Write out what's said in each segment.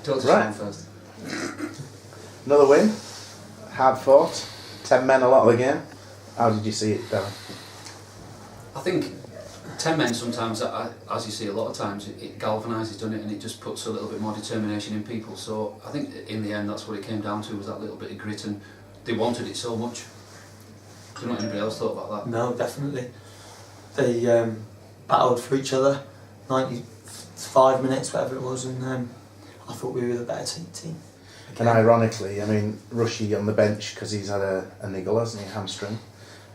Talk to Sean first. Another win, hard fought, 10 men a lot of the game. How did you see it, Darren? I think 10 men sometimes, as you see a lot of times, it galvanises, doesn't it, and it just puts a little bit more determination in people. So I think in the end that's what it came down to, was that little bit of grit, and they wanted it so much. I don't know what anybody else thought about that. No, definitely. They battled for each other, 95 minutes, whatever it was, and I thought we were the better team. And ironically, I mean, Rushy on the bench because he's had a niggle, hasn't he, hamstring.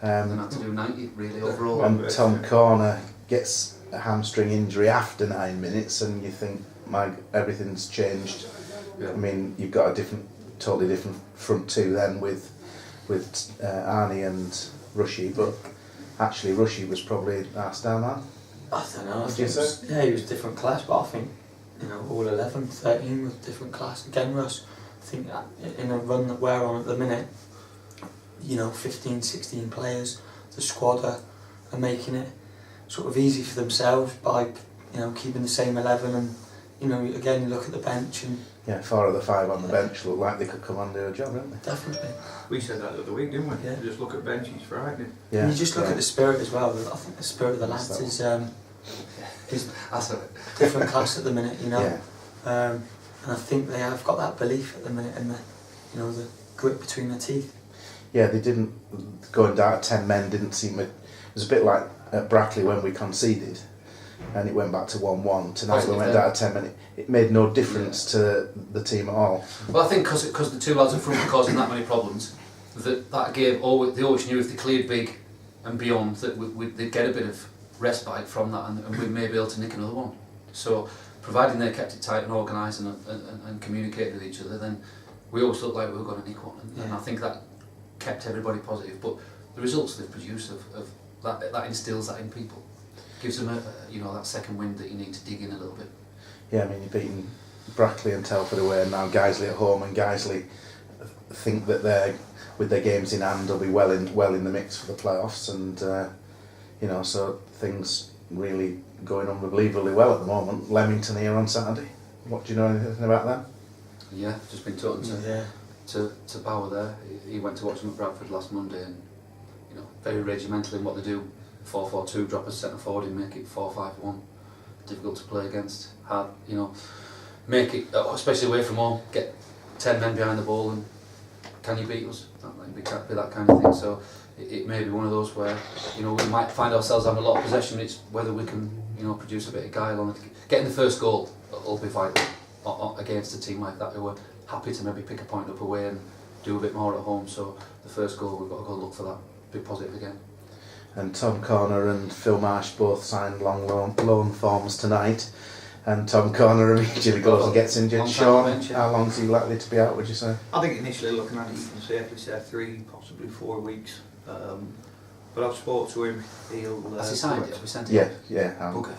And had to do 90 really overall. And Tom Corner gets a hamstring injury after 9 minutes, and you think, everything's changed. Yeah. I mean, you've got a totally different front two then with Arnie and Rushy, but actually Rushy was probably arse down, man. I don't know. What do you say? Yeah, he was different class, but I think all 11, 13 was different class. Again, Russ, I think that in a run that we're on at the minute, 15, 16 players, the squad are making it sort of easy for themselves by keeping the same 11, and again you look at the bench and 4 of the 5 on the bench look like they could come and do a job, don't they? Definitely. We said that the other week, didn't we? Yeah. You just look at bench, it's frightening. Yeah. And you just look at the spirit as well. I think the spirit of the lads is That's a different class at the minute, Yeah. and I think they have got that belief at the minute, and the grit between their teeth. Yeah, they didn't, going down to 10 men didn't seem, it was a bit like at Brackley when we conceded and it went back to 1-1. Tonight we went down to 10 men, it made no difference to the team at all. Well, I think because the two lads up front were causing that many problems, that gave, they always knew if they cleared big and beyond that they'd get a bit of respite from that, and we may be able to nick another one. So providing they kept it tight and organised and communicated with each other, then we always looked like we were going to nick one, and I think that kept everybody positive. But the results they've produced of that instills that in people, gives them that second wind that you need to dig in a little bit. Yeah, I mean, you've beaten Brackley and Telford away, and now Guiseley at home, and Guiseley think that they're, with their games in hand, they'll be well in the mix for the playoffs, and so things really going unbelievably well at the moment. Leamington here on Saturday. What do you know anything about that? Yeah, just been talking to Barrow there. He went to watch them at Bradford last Monday, and very regimental in what they do. 4-4-2, drop a centre forward and make it 4-5-1. Difficult to play against. Hard, make it, especially away from home. Get 10 men behind the ball, and can you beat us? That'd be that kind of thing. So it may be one of those where we might find ourselves having a lot of possession. It's whether we can produce a bit of guile on it. Getting the first goal will be vital against a team like that who are happy to maybe pick a point up away and do a bit more at home. So the first goal, we've got to go look for that. Be positive again. And Tom Corner and Phil Marsh both signed long loan forms tonight, and Tom Corner immediately goes and gets injured. Sean, how long is he likely to be out, would you say? I think initially looking at it, you can safely say 3, possibly 4 weeks. But I've spoke to him. He'll. Has he signed it? Have we sent it? Yeah. Okay.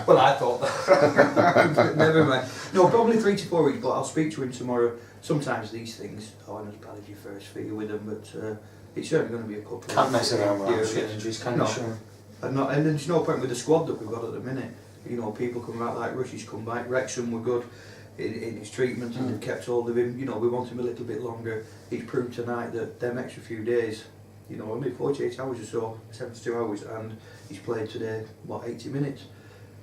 Well, I thought that. Never mind. No, probably 3 to 4 weeks, but I'll speak to him tomorrow. Sometimes these things aren't as bad as your first figure with them, but it's certainly going to be a couple. Can't mess around with years. injuries, can you? Sure. And there's no point with the squad that we've got at the minute. People come out like Rushy's come back. Wrexham were good in his treatment and they've kept hold of him. We want him a little bit longer. He's proved tonight that them extra few days, only 48 hours or so, 72 hours, and he's played today, 80 minutes,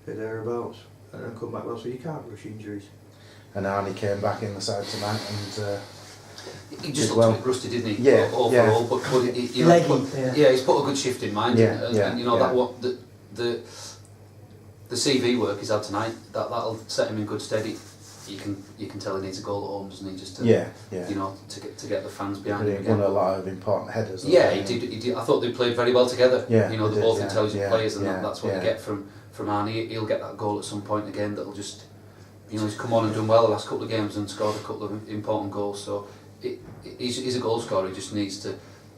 or thereabouts, and then come back well, so you can't rush injuries. And Arnie came back in the side tonight, and he just looked a bit rusty, didn't he? Yeah, overall, but he's put a good shift in mind, that what the CV work he's had tonight, that'll set him in good stead. You can tell he needs a goal at home, doesn't he? Just to to get the fans behind him again. Won a lot of important headers. Yeah, he did. I thought they played very well together. Yeah, they're both intelligent players, and yeah, that's what you get from Arnie. He'll get that goal at some point again. That'll just, he's come on and done well the last couple of games and scored a couple of important goals. So he's a goal scorer. He just needs to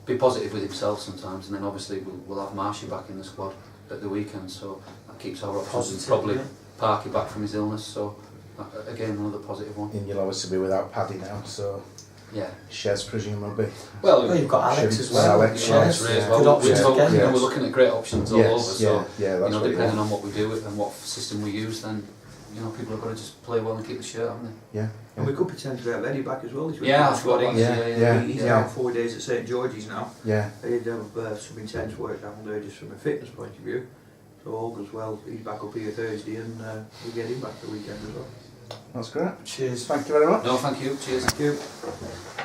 be positive with himself sometimes, and then obviously we'll have Marshy back in the squad at the weekend. So that keeps our options. Probably Parky back from his illness. So. Again, another positive one. And you'll obviously be without Paddy now, so yeah. Shez presumably. Well, you've got Alex as well. We're looking at great options all over. So depending on what we do and what system we use, then you know, people have got to just play well and keep the shirt, haven't they? Yeah. And we could potentially have Eddie back as well this week. Yeah, That's what yeah. he's Yeah. out 4 days at St George's now. Yeah. He'd have some intense work down there just from a fitness point of view. So all goes well. He's back up here Thursday, and we get him back the weekend as well. That's great. Cheers. Thank you very much. No, thank you. Cheers. Thank you.